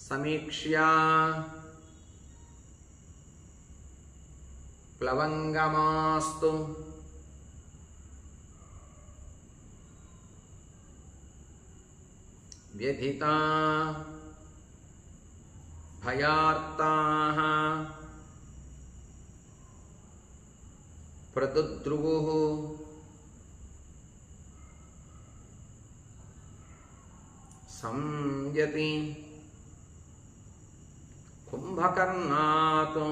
సమీక్ష్య ప్లవంగమాస్తు వ్యధితా భయార్తాః ప్రతుద్రువుః సంయతి కుంభకర్ణాత్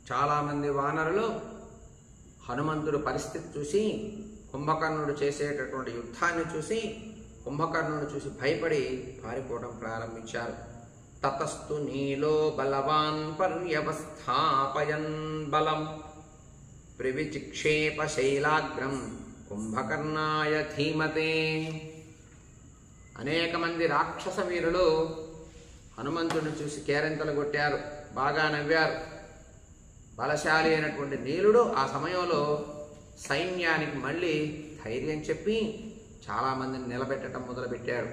చాలామంది వానరులు హనుమంతుడు పరిస్థితి చూసి కుంభకర్ణుడు చేసేటటువంటి యుద్ధాన్ని చూసి కుంభకర్ణుడు చూసి భయపడి పారిపోవడం ప్రారంభించారు. తతస్తు నీలో బలవాన్ పర్యవస్థాపయన్ బలం ప్రవిచిక్షేప శైలాగ్రం కుంభకర్ణాయ ధీమతే. అనేక మంది రాక్షస వీరులు హనుమంతుడిని చూసి కేరింతలు కొట్టారు, బాగా నవ్వారు. బలశాలి అయినటువంటి నీలుడు ఆ సమయంలో సైన్యానికి మళ్ళీ ధైర్యం చెప్పి చాలామందిని నిలబెట్టడం మొదలుపెట్టాడు.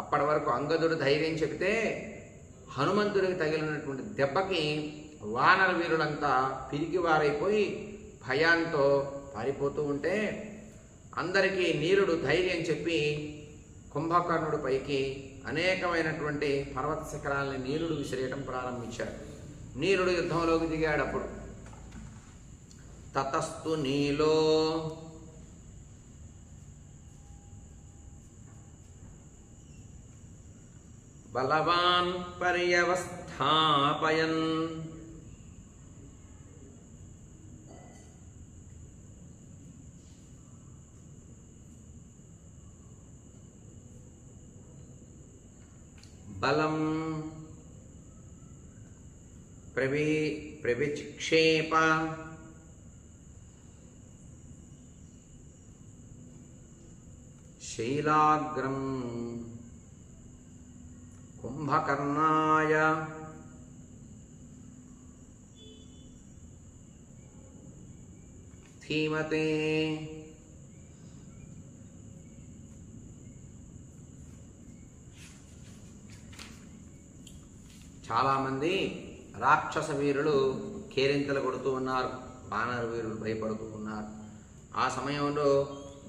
అప్పటి వరకు అంగదుడు ధైర్యం చెబితే హనుమంతుడికి తగిలినటువంటి దెబ్బకి వానర వీరులంతా పిరికివారైపోయి భయాంతో పారిపోతూ ఉంటే అందరికీ నీలుడు ధైర్యం చెప్పి కుంభకర్ణుడి పైకి అనేకమైనటువంటి పర్వత శిఖరాలని నీలుడు విసిరేయటం ప్రారంభించాడు. నీలుడు యుద్ధంలోకి దిగాడు. అప్పుడు తతస్తు నీలో బలవాన్ పర్యవస్థాపయన్ బలం ప్రవిచిక్షేప శైలాగ్రం కుంభకర్ణాయ ధీమతే. చాలామంది రాక్షస వీరులు కేరింతలు కొడుతూ ఉన్నారు, వానర వీరులు భయపడుతూ ఉన్నారు. ఆ సమయంలో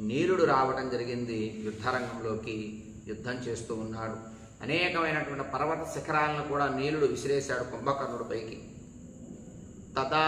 నీలుడు రావటం జరిగింది. యుద్ధరంగంలోకి యుద్ధం చేస్తూ ఉన్నాడు. అనేకమైనటువంటి పర్వత శిఖరాలను కూడా నీలుడు విసిరేశాడు కుంభకర్ణుడి పైకి. తదా